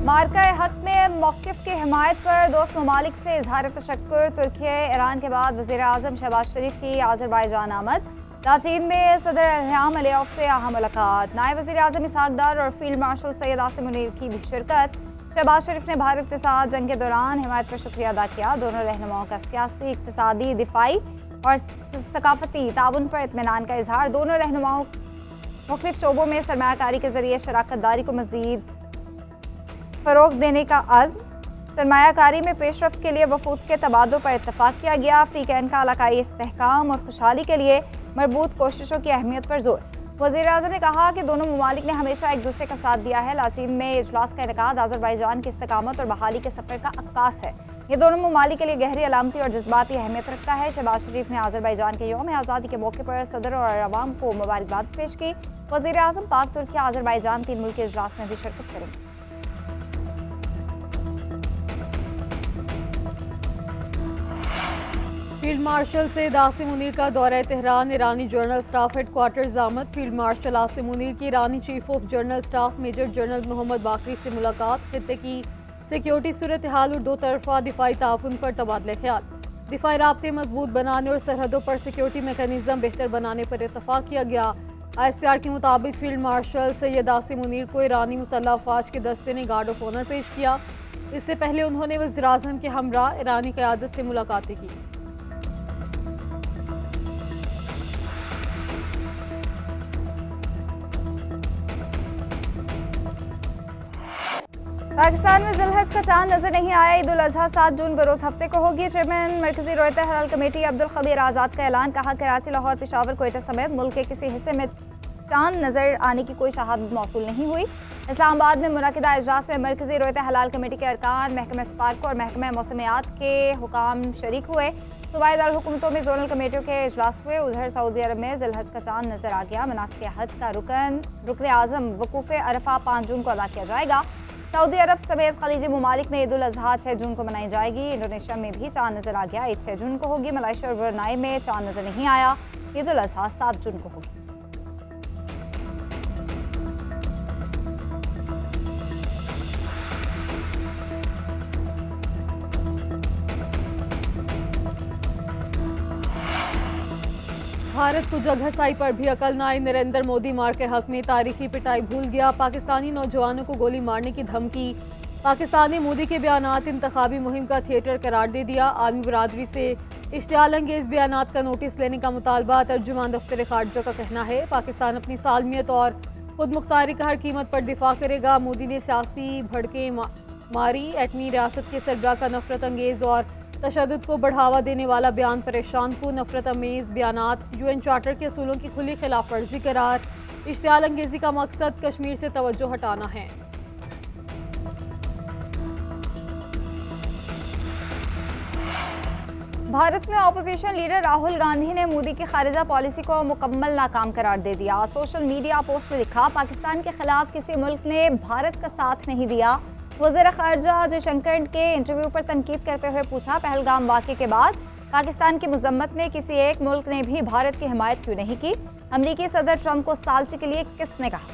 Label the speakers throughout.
Speaker 1: मार्का हक में मौक़िफ़ की हिमायत पर दोस्त ममालिक से इजहार तशक्कुर। तुर्की ईरान के बाद वज़ीर आज़म शहबाज शरीफ की आज़रबाईजान आमद। लाचीन में सदर इल्हाम अलियव से अहम मुलाकात। नायब वज़ीर आज़म इसहाक डार और फील्ड मार्शल सैयद आसिम मुनीर की भी शिरकत। शहबाज शरीफ ने भारत के साथ जंग के दौरान हिमायत पर शुक्रिया अदा किया। दोनों रहनुमाओं का सियासी, इक़्तिसादी, दिफाई और सकाफती ताउन पर इत्मीनान का इजहार। दोनों रहनुमाओं मुख्तलिफ शोबों में सरमायाकारी के जरिए शराकत दारी को मज़ीद फ़रोग़ देने का अज़्म। सरमायाकारी में पेशरफ्त के लिए वफूद के तबादलों पर इत्तफ़ाक़ किया गया। अफ्रीकैन का इलाकाई इस्तेहकाम और खुशहाली के लिए मरबूत कोशिशों की अहमियत पर जोर। वज़ीर आज़म ने कहा कि दोनों ममालिक ने हमेशा एक दूसरे का साथ दिया है। लाचीन में इजलास का इनेकाद आज़रबाईजान की इस्तेकामत और बहाली के सफ़र का अक्कास है। ये दोनों ममालिक के लिए गहरी अलामती और जज्बाती अहमियत रखता है। शहबाज शरीफ ने आज़रबाईजान के यौम आज़ादी के मौके पर सदर और अवाम को मुबारकबाद पेश की। वज़ीर आज़म पाक तुर्की आज़रबाईजान 3 मुल्की इजलास में भी शिरकत करेंगे।
Speaker 2: फील्ड मार्शल सैयद आसिम मुनीर का दौरा तेहरान। ईरानी जनरल स्टाफ हेडक्वार्टर्स आमद। फील्ड मार्शल आसिम मुनीर की ईरानी chief of general staff major general Mohammad Bagheri से मुलाकात। खित्ते की सिक्योरिटी सूरत हाल और दो तरफा दिफाई ताउन पर तबादले ख्याल। दिफाई राब्ते मजबूत बनाने और सरहदों पर सिक्योरिटी मेकनिज़म बेहतर बनाने पर इत्तफाक किया गया। ISPR के मुताबिक फील्ड मार्शल सैयद आसिम मुनीर को ईरानी मुसल्लह अफवाज के दस्ते ने गार्ड ऑफ ऑनर पेश किया। इससे पहले उन्होंने वज़ीर आज़म के हमरा ईरानी क़यादत से मुलाकातें की।
Speaker 1: पाकिस्तान में ज़ुल्हज का चांद नजर नहीं आया। ईद उल अज़हा 7 जून बरोज़ हफ्ते को होगी। चेयरमैन मरकज़ी रोयत हलाल कमेटी अब्दुल खबीर आज़ाद का ऐलान। कहा कराची, लाहौर, पेशावर, कोयटा समेत मुल्क के किसी हिस्से में चांद नजर आने की कोई शहादत मौसूल नहीं हुई। इस्लामाबाद में मुनक़िदा इजलास में मरकज़ी रोयत हलाल कमेटी के अरकान, महकमा स्पार्को और महकमा मौसमियात के हुकाम शरीक हुए। सूबाई दारकूमतों में जोनल कमेटियों के इजलास हुए। उधर सऊदी अरब में ज़ुल्हज का चांद नजर आ गया। मनासिक हज का रुकन आज़म वकूफ़ अरफा 5 जून को अदा किया जाएगा। सऊदी अरब समेत खलीजी ममालिक में ईद उल अज़हा 6 जून को मनाई जाएगी। इंडोनेशिया में भी चांद नजर आ गया। ईद 6 जून को होगी। मलेशिया और ब्रुनाई में चांद नजर नहीं आया। ईद उल अज़हा 7 जून को होगी।
Speaker 2: भारत को जगह साई पर भी अकल न आई। नरेंद्र मोदी मार के हक में तारीखी पिटाई भूल गया। पाकिस्तानी नौजवानों को गोली मारने की धमकी। पाकिस्तान ने मोदी के बयानात इंतखाबी मुहिम का थिएटर करार दे दिया। आलमी बरादरी से इश्तियाल अंगेज बयानात का नोटिस लेने का मुतालबा। तर्जुमान दफ्तर खारजा का कहना है पाकिस्तान अपनी सालमियत और खुद मुख्तारी का हर कीमत पर दिफा करेगा। मोदी ने सियासी भड़के मारी। एटमी रियासत के सरबराह का नफरत अंगेज और तशद्दुद को बढ़ावा देने वाला बयान परेशान को। नफरत अमेज़ बयानात UN चार्टर के असूलों की खुली खिलाफ वर्जी करार। इश्तियाल अंगेजी का मकसद कश्मीर से तवज्जो हटाना है।
Speaker 1: भारत में अपोजिशन लीडर राहुल गांधी ने मोदी की खारिजा पॉलिसी को मुकम्मल नाकाम करार दे दिया। सोशल मीडिया पोस्ट में लिखा, पाकिस्तान के खिलाफ किसी मुल्क ने भारत का साथ नहीं दिया। वज़ीर ख़ारजा जयशंकर के इंटरव्यू पर तनकीद करते हुए पूछा, पहलगाम वाक़े के बाद पाकिस्तान की मज़म्मत में किसी एक मुल्क ने भी भारत की हिमायत क्यों नहीं की? अमरीकी सदर ट्रंप को सालसी के लिए किसने कहा?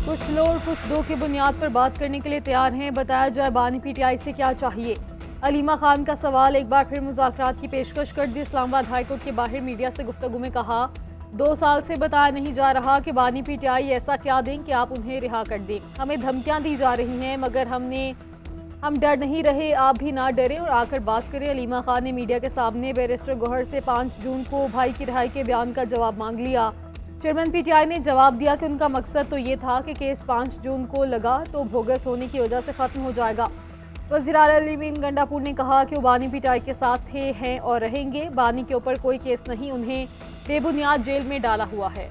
Speaker 2: कुछ लोग कुछ दो की बुनियाद पर बात करने के लिए तैयार हैं। बताया जाए बानी PTI से क्या चाहिए। अलीमा खान का सवाल। एक बार फिर मुज़ाकरात की पेशकश कर दी। इस्लामाबाद हाईकोर्ट के बाहर मीडिया से गुफ्तगू में कहा, 2 साल से बताया नहीं जा रहा कि बानी PTI ऐसा क्या दें कि आप उन्हें रिहा कर दें। हमें धमकियां दी जा रही हैं मगर हम डर नहीं रहे। आप भी ना डरें और आकर बात करें। अलीमा खान ने मीडिया के सामने बैरिस्टर गौहर से 5 जून को भाई की रिहाई के बयान का जवाब मांग लिया। चेयरमैन PTI ने जवाब दिया कि उनका मकसद तो ये था कि केस 5 जून को लगा तो बोगस होने की वजह से ख़त्म हो जाएगा। वज़ीर आला अली मीन गंडापुर ने कहा कि वो बानी PTI के साथ थे, हैं और रहेंगे। बानी के ऊपर कोई केस नहीं, उन्हें बेबुनियाद जेल में डाला हुआ है।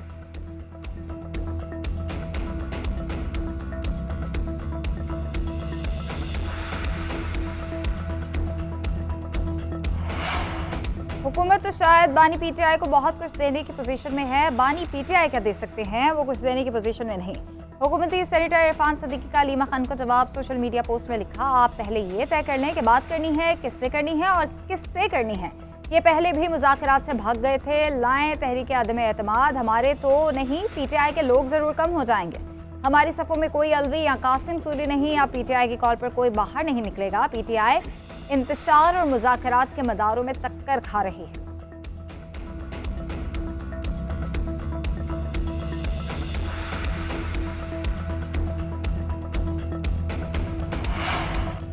Speaker 1: हुकूमत तो शायद बानी PTI को बहुत कुछ देने की पोजीशन में है। बानी PTI क्या दे सकते हैं, वो कुछ देने की पोजीशन में नहीं। हुकूमती सेनेटर इरफान सदीकी का अलीमा खान को जवाब सोशल मीडिया पोस्ट में लिखा, आप पहले ये तय कर लें कि बात करनी है किससे करनी है और किससे करनी है। ये पहले भी मुज़ाकरात से भाग गए थे। लाएं तहरीक अदम एतमाद, हमारे तो नहीं पीटीआई के लोग ज़रूर कम हो जाएंगे। हमारी सफ़ों में कोई अलवी या कासिम सूरी नहीं, या पीटीआई की कॉल पर कोई बाहर नहीं निकलेगा। पीटीआई इंतशार और मुज़ाकरात के मदारों में चक्कर खा रही है।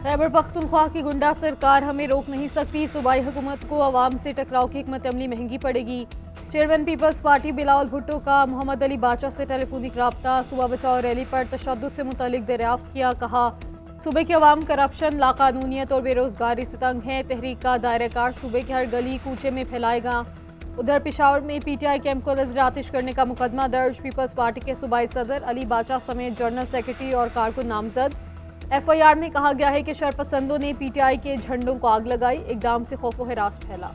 Speaker 2: खैबर पख्तूनख्वा की गुंडा सरकार हमें रोक नहीं सकती, सूबाई हुकूमत को अवाम से टकराव की हिकमत अमली महंगी पड़ेगी। Chairman peoples party Bilawal Bhutto का मोहम्मद अली बाचा से टेलीफोनिक रब्ता, सूबा बचाओ रैली पर तशद्दुद से मुतालिक दरियाफ्त किया। कहा सूबे के अवाम करप्शन, लाकानूनियत और बेरोजगारी से तंग है। तहरीक का दायरा कार सूबे के हर गली कूचे में फैलाएगा। उधर पेशावर में पीटीआई कैंप को नजर आतिश करने का मुकदमा दर्ज। पीपल्स पार्टी के सूबाई सदर अली बाचा समेत जनरल सेक्रेटरी और कारकुन नामजद। एफआईआर में कहा गया है कि शरपसंदों ने पीटीआई के झंडों को आग लगाई, इकदाम से खौफ व हिरास फैला।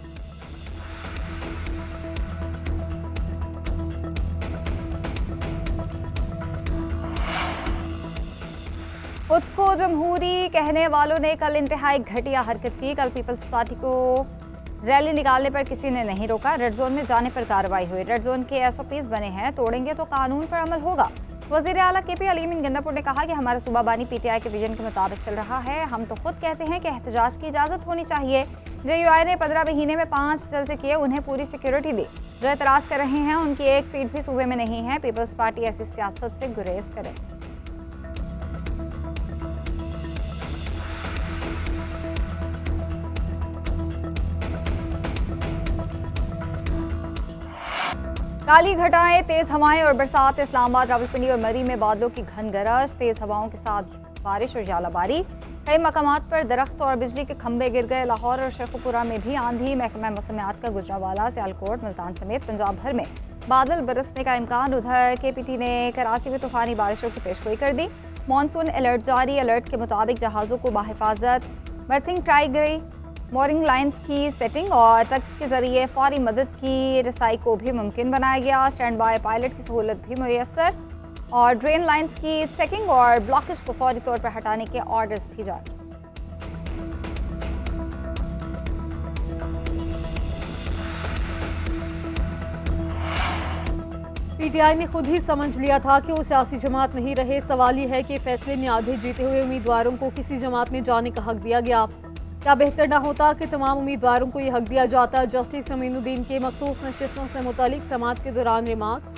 Speaker 1: खुद को जमहूरी कहने वालों ने कल इंतहाई घटिया हरकत की। कल पीपल्स पार्टी को रैली निकालने पर किसी ने नहीं रोका। रेड जोन में जाने पर कार्रवाई हुई। रेड जोन के एसओपीज बने हैं, तोड़ेंगे तो कानून पर अमल होगा। वज़ीर आला केपी अलीमीन गंडापुर ने कहा कि हमारा सूबा बानी पीटीआई के विजन के मुताबिक चल रहा है। हम तो खुद कहते हैं कि एहतजाज की इजाज़त होनी चाहिए। जेयूआई ने 15 महीने में 5 जलसे किए, उन्हें पूरी सिक्योरिटी दी। जो एतराज़ कर रहे हैं उनकी एक सीट भी सूबे में नहीं है। पीपल्स पार्टी ऐसी सियासत से गुरेज करे। काली घटाएं, तेज हवाएं और बरसात। इस्लामाबाद, रावलपिंडी और मरी में बादलों की घन गरज, तेज हवाओं के साथ बारिश और जालाबारी। कई मकामात पर दरख्त और बिजली के खंभे गिर गए। लाहौर और शेखुपुरा में भी आंधी। महकमा मौसमियात का गुजरावाला, सियालकोट, मुल्तान समेत पंजाब भर में बादल बरसने का इम्कान। उधर केपीटी ने कराची में तूफानी बारिशों की पेशगोई कर दी। मानसून अलर्ट जारी। अलर्ट के मुताबिक जहाज़ों को बाहिफाजत बर्थिंग ट्राई गई। मोरिंग लाइन्स की सेटिंग और ट्रक्स के जरिए फौरी मदद की रसाई को भी मुमकिन बनाया गया। स्टैंड बाय पायलट की सहूलत भी मुयस्सर और ड्रेन लाइन्स की चेकिंग और ब्लॉकेज को फौरी तौर पर हटाने के ऑर्डर्स भी जारी।
Speaker 2: पीटीआई ने खुद ही समझ लिया था कि वो सियासी जमात नहीं रहे। सवाल ये है कि फैसले में आधे जीते हुए उम्मीदवारों को किसी जमात में जाने का हक दिया गया। क्या बेहतर ना होता कि तमाम उम्मीदवारों को यह हक दिया जाता। जस्टिस अमीनुद्दीन के मखसूस नशिस्तों से मुतालिक समाअत के दौरान रिमार्क्स।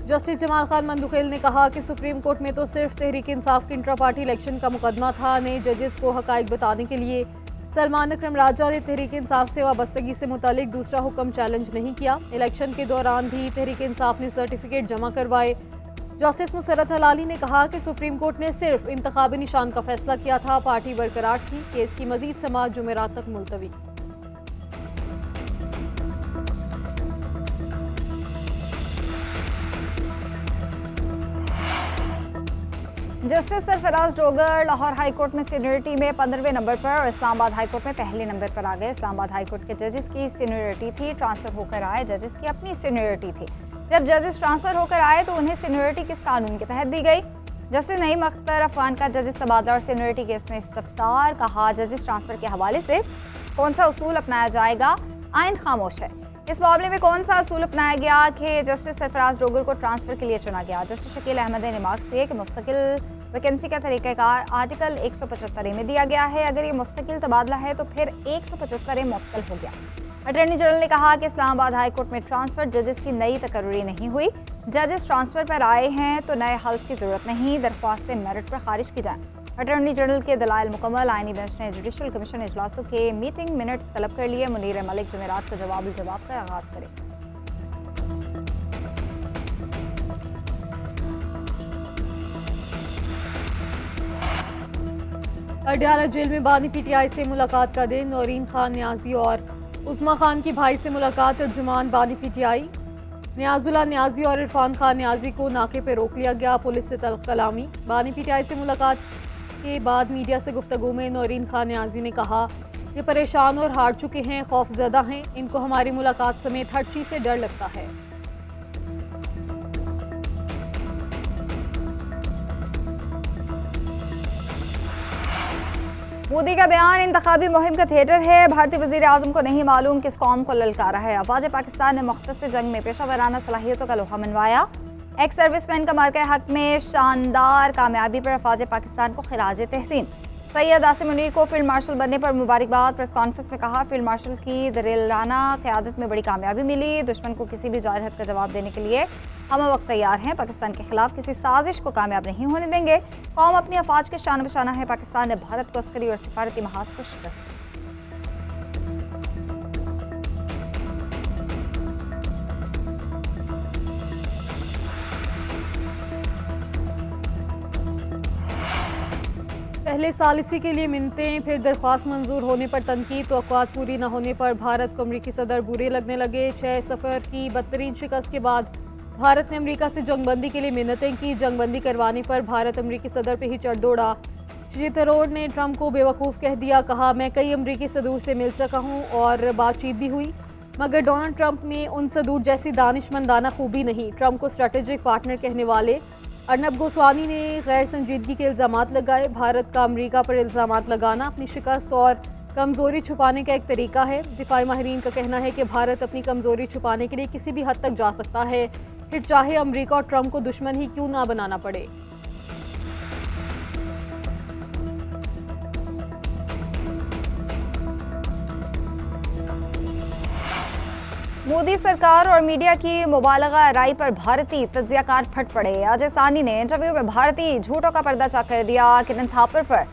Speaker 2: जस्टिस जमाल खान मंदुखेल ने कहा कि सुप्रीम कोर्ट में तो सिर्फ तहरीक इंसाफ के इंट्रा पार्टी इलेक्शन का मुकदमा था। नए जजेस को हकाइक बताने के लिए सलमान अकरम राजा ने तहरीक इंसाफ से वाबस्तगी से मुतालिक दूसरा हुक्म चैलेंज नहीं किया। इलेक्शन के दौरान भी तहरीक इंसाफ ने सर्टिफिकेट जमा करवाए। जस्टिस मुसरत हलाली ने कहा कि सुप्रीम कोर्ट ने सिर्फ इंतखाबी निशान का फैसला किया था, पार्टी बरकरार थी। केस की मजीद समाअत जुमेरात तक मुलतवी।
Speaker 1: जस्टिस सरफराज डोगर लाहौर हाईकोर्ट में सीनियरिटी में 15वें नंबर पर और इस्लामाबाद हाईकोर्ट में पहले नंबर पर आ गए। इस्लामाबाद हाईकोर्ट के जजेस की सीनियरिटी थी, ट्रांसफर होकर आए जजेस की अपनी सीनियरिटी थी। जब जजेस ट्रांसफर होकर आए तो उन्हें सीनियरिटी किस कानून के तहत दी गई? जस्टिस नईम अख्तर अफगान का जजेस तबादला और सीनियरिटी केस में इस्तफसार। कहा जजेस ट्रांसफर के हवाले से कौन सा उसूल अपनाया जाएगा, आइन खामोश है। इस मामले में कौन सा असूल अपनाया गया कि जस्टिस सरफराज डोगर को ट्रांसफर के लिए चुना गया? जस्टिस शकील अहमद ने रिमार्क्स दिए कि मुस्तकिल वैकेंसी का तरीक़ाकार आर्टिकल 175 में दिया गया है। अगर ये मुस्तकिल तबादला है तो फिर 175 मुअत्तल हो गया। अटॉर्नी जनरल ने कहा कि इस्लामाबाद हाईकोर्ट में ट्रांसफर जजेस की नई तकर्री नहीं हुई। जजेस ट्रांसफर पर आए हैं तो नए हल्फ की जरूरत नहीं, दरख्वास्तें मेरिट पर खारिज की जाएं। अटॉर्नी जनरल के दलाइल मुकम्मल। आईनी बेंच ने जुडिशल कमीशन इजलासों के मीटिंग मिनट्स तलब कर लिए। मुनीर मलिक जुमेरात को जवाब का आगाज करें।
Speaker 2: अडयाला जेल में बानी पीटीआई से मुलाकात का दिन। नौरीन खान न्याजी और उस्मा खान की भाई से मुलाकात। तर्जुमान बानी पीटीआई न्याजुल्ला न्याजी और इरफान खान न्याजी को नाके पर रोक लिया गया। पुलिस से तल्ख कलामी। बानी पीटीआई से मुलाकात के बाद मीडिया से गुफ्तगू में नौरीन खान न्याजी ने कहा ये परेशान और हार चुके हैं, खौफजदा हैं। इनको हमारी मुलाकात समेत हर चीज़ से डर लगता है।
Speaker 1: मोदी का बयान इंतखाबी मुहिम का थिएटर है। भारतीय वजीर आजम को नहीं मालूम किस कौम को ललकारा है। अफवाज पाकिस्तान ने मुख्तसर जंग में पेशा वराना सलाहियतों का लोहा मनवाया। एक्स सर्विसमैन का मार्का हक में शानदार कामयाबी पर अफवाज पाकिस्तान को खिराज तहसीन। सैयद आसिम मुनीर को फील्ड मार्शल बनने पर मुबारकबाद। प्रेस कॉन्फ्रेंस में कहा, फील्ड मार्शल की दरिलाना क़यादत में बड़ी कामयाबी मिली। दुश्मन को किसी भी जाहिर हद का जवाब देने के लिए हम वक्त तैयार हैं। पाकिस्तान के खिलाफ किसी साजिश को कामयाब नहीं होने देंगे। कौम अपनी अफवाज के शान बशाना है। पाकिस्तान ने भारत को अस्करी और सिफारती महाज को शिकस्त दी।
Speaker 2: पहले सालिसी के लिए मिन्नतें, फिर दरख्वास्त मंजूर होने पर तनकीद, तवक्कुआत पूरी न होने पर भारत को अमरीकी सदर बुरे लगने लगे। 6 सफ़र की बदतरीन शिकस्त के बाद भारत ने अमरीका से जंगबंदी के लिए मिन्नतें की। जंगबंदी करवाने पर भारत अमरीकी सदर पे ही चढ़ दौड़ा। श्री थरूर ने ट्रंप को बेवकूफ़ कह दिया। कहा, मैं कई अमरीकी सदूर से मिल चुका हूँ और बातचीत भी हुई, मगर डोनाल्ड ट्रंप में उन सदूर जैसी दानिशमंदाना खूबी नहीं। ट्रंप को स्ट्रेटेजिक पार्टनर कहने वाले अर्नब गोस्वामी ने गैर संजीदगी के इल्ज़ामात लगाए। भारत का अमरीका पर इल्ज़ामात लगाना अपनी शिकस्त और कमज़ोरी छुपाने का एक तरीका है। दिफाई माहिरीन का कहना है कि भारत अपनी कमज़ोरी छुपाने के लिए किसी भी हद तक जा सकता है, फिर चाहे अमरीका और ट्रंप को दुश्मन ही क्यों ना बनाना पड़े।
Speaker 1: मोदी सरकार और मीडिया की मुबालगा राय पर भारतीय तज्जियाकार फट पड़े। अजय सानी ने इंटरव्यू में भारतीय झूठों का पर्दाफाश कर दिया। किरण थापर पर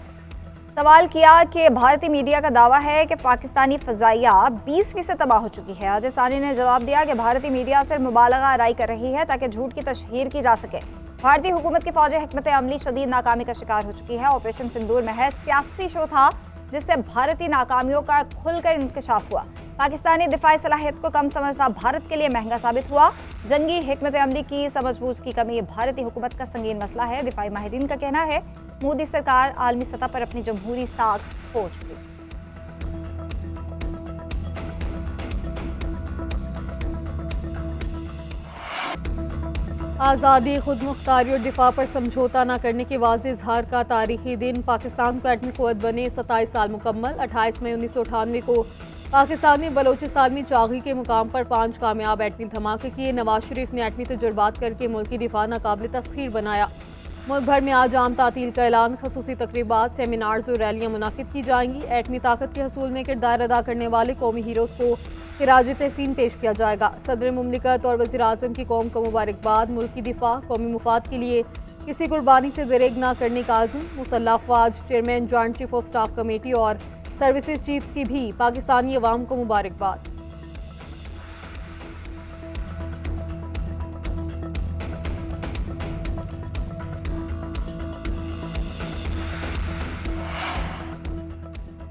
Speaker 1: सवाल किया कि भारतीय मीडिया का दावा है कि पाकिस्तानी फ़ज़ाइया 20% तबाह हो चुकी है। अजय सानी ने जवाब दिया कि भारतीय मीडिया सिर्फ मुबालगा राय कर रही है ताकि झूठ की तशहीर की जा सके। भारतीय हुकूमत की फौजी हिकमत अमली शदीद नाकामी का शिकार हो चुकी है। ऑपरेशन सिंदूर महज सियासी शो था जिससे भारतीय नाकामियों का खुलकर इंकशाफ हुआ। पाकिस्तानी दिफाई सलाहियत को कम समझना भारत के लिए महंगा साबित हुआ। जंगी हिकमत अमली की समझबूझ की कमी भारतीय हुकूमत का संगीन मसला है। दिफाई माहिरीन का कहना है, मोदी सरकार आलमी सतह पर अपनी जमहूरी साख खो चुकी।
Speaker 2: आज़ादी, खुद मुख्तारी और दिफा पर समझौता न करने के वाज़ेह इजहार का तारीखी दिन। पाकिस्तान को एटमी क़ुव्वत बने 27 साल मुकम्मल। 28 मई 1998 को पाकिस्तान ने बलोचिस्तान में चागी के मुकाम पर 5 कामयाब एटमी धमाके किए। नवाज शरीफ ने एटमी तजुर्बात करके मुल्क की दिफा नाकाबिल तस्खीर बनाया। मुल्क भर में आज आम तातील का ऐलान, खसूसी तकरीबात, सेमिनार्स और रैलियाँ मुनाकिद की जाएंगी। एटमी ताकत के हसूल में किरदार अदा करने वाले कौमी हीरोज़ को खिराज तहसीन पेश किया जाएगा। सदर मुमलिकत और वज़ीर आज़म की कौम को मुबारकबाद। मुल्क की दिफा, कौमी मुफाद के लिए किसी कुर्बानी से दरेग ना करने का आज़म। मुसल्लह अफ़वाज chairman, joint chief of staff committee और सर्विसेज चीफ्स की भी पाकिस्तानी अवाम को मुबारकबाद।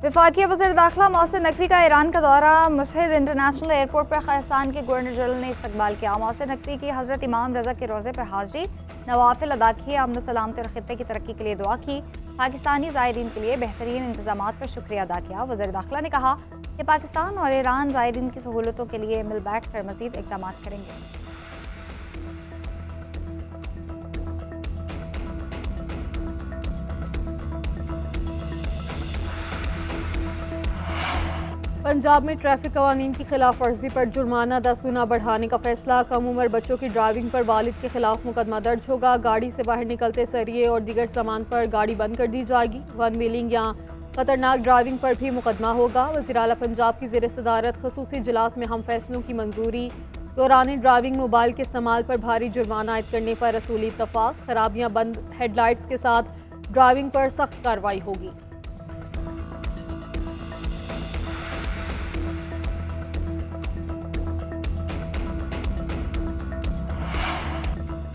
Speaker 1: वफाकी वज़ीर दाखिला मोहसिन नकवी का ईरान का दौरा। मशहद इंटरनेशनल एयरपोर्ट पर खालिस्तान के गवर्नर जनरल ने इस्तकबाल किया। मोहसिन नकवी की हज़रत इमाम रज़ा के रोज़े पर हाजिरी, नवाफिल अदा किए, अमन सलामती और खित्ते की तरक्की के लिए दुआ की। पाकिस्तानी ज़ायरीन के लिए बेहतरीन इंतजामात पर शुक्रिया अदा किया। वज़ीर दाखिला ने कहा कि पाकिस्तान और ईरान ज़ायरीन की सहूलतों के लिए मिल बैठ कर मज़ीद इक़दाम करेंगे।
Speaker 2: पंजाब में ट्रैफिक कवानीन की खिलाफ वर्जी पर जुर्माना 10 गुना बढ़ाने का फैसला। कम उम्र बच्चों की ड्राइविंग पर वालिद के खिलाफ मुकदमा दर्ज होगा। गाड़ी से बाहर निकलते सरिये और दीगर सामान पर गाड़ी बंद कर दी जाएगी। वन व्हीलिंग या खतरनाक ड्राइविंग पर भी मुकदमा होगा। वज़ीर आला पंजाब की ज़ेर सदारत खसूसी इजलास में हम फैसलों की मंजूरी। दौरान ड्राइविंग मोबाइल के इस्तेमाल पर भारी जुर्माना आयद करने पर रसूली इत्तफाक। खराबियाँ बंद हेडलाइट्स के साथ ड्राइविंग पर सख्त कार्रवाई होगी।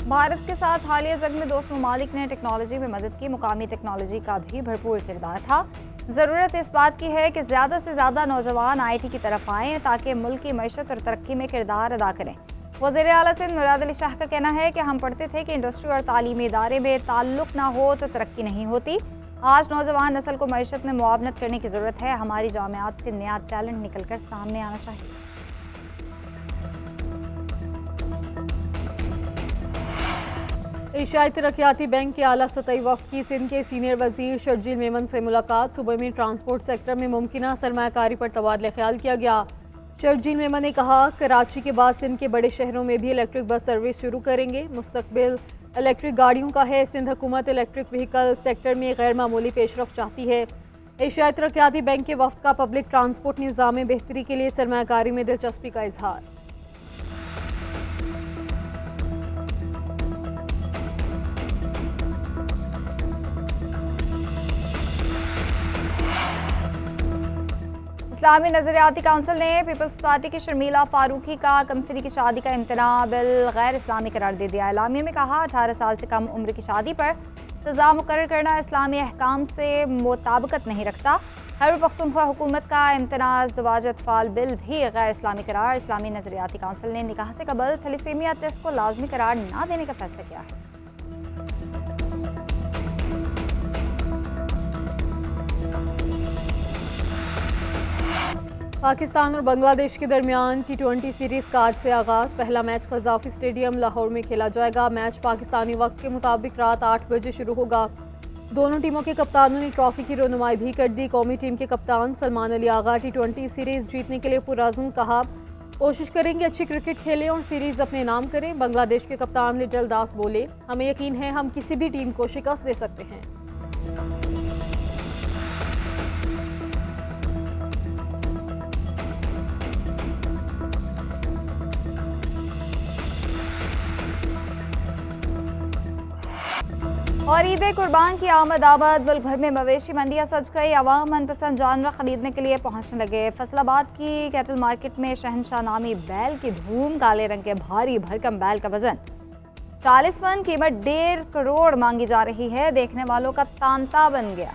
Speaker 1: भारत के साथ हालिया जंग में दोस्त ममालिक ने टेक्नोलॉजी में मदद की। मुकामी टेक्नोलॉजी का भी भरपूर किरदार था। ज़रूरत इस बात की है कि ज़्यादा से ज़्यादा नौजवान IT की तरफ आएँ ताकि मुल्क की मईशत और तरक्की में किरदार अदा करें। वज़ीर आला सिंध मुराद अली शाह का कहना है कि हम पढ़ते थे कि इंडस्ट्री और तालीमी इदारे में ताल्लुक़ ना हो तो तरक्की नहीं होती। आज नौजवान नस्ल को मईशत में मुआवनत करने की ज़रूरत है। हमारी जामियात से नया टैलेंट निकल कर सामने आना चाहिए।
Speaker 2: एशियाई तरक्याती बैंक के आला सतही वफ्द की सिंध के सीनियर वजीर शर्जील मेमन से मुलाकात। सूबे में ट्रांसपोर्ट सेक्टर में मुमकिन सरमायाकारी पर तबादला ख्याल किया गया। शर्जील मेमन ने कहा, कराची के बाद सिंध के बड़े शहरों में भी इलेक्ट्रिक बस सर्विस शुरू करेंगे। मुस्तकबिल इलेक्ट्रिक गाड़ियों का है। सिंध हुकूमत इलेक्ट्रिक व्हीकल सेक्टर में गैर मामूली पेशरफ चाहती है। एशियाई तरक्याती बैंक के वफ्द का पब्लिक ट्रांसपोर्ट निज़ाम में बेहतरी के लिए सरमायाकारी में दिलचस्पी का इजहार।
Speaker 1: इस्लामी नजरियाती काउंसिल ने पीपल्स पार्टी की शर्मीला फारूकी का कमसरी की शादी का इम्तना बिल गैर इस्लामी करार दे दिया। एलामिया में कहा, 18 साल से कम उम्र की शादी पर सजा मुकर्रर करना इस्लामी अहकाम से मुताबिकत नहीं रखता। खैबर पख्तूनख्वा हुकूमत का इम्तनाज़ दवाज अतफाल बिल भी गैर इस्लामी करार। इस्लामी नजरियाती काउंसिल ने निकाह से कबल थैलेसीमिया टेस्ट को लाजमी करार न देने का फैसला किया है।
Speaker 2: पाकिस्तान और बांग्लादेश के दरमियान T20 सीरीज का आज से आगाज़। पहला मैच क़ज़ाफ़ी स्टेडियम लाहौर में खेला जाएगा। मैच पाकिस्तानी वक्त के मुताबिक रात 8 बजे शुरू होगा। दोनों टीमों के कप्तानों ने ट्रॉफी की रनुमाई भी कर दी। कौमी टीम के कप्तान सलमान अली आगा T20 सीरीज जीतने के लिए पुरअज़्म, कहा कोशिश करेंगे अच्छी क्रिकेट खेलें और सीरीज अपने नाम करें। बांग्लादेश के कप्तान लिटल दास बोले, हमें यकीन है हम किसी भी टीम को शिकस्त दे सकते हैं।
Speaker 1: और ईद कुर्बान की आमद मुल्क भर में मवेशी मंडियां सज गई। आवाम मनपसंद जानवर खरीदने के लिए पहुंचने लगे। फैसलाबाद की कैटल मार्केट में शहनशाह नामी बैल की धूम। काले रंग के भारी भरकम बैल का वजन 40 मन, कीमत 1.5 करोड़ मांगी जा रही है। देखने वालों का तांता बन गया।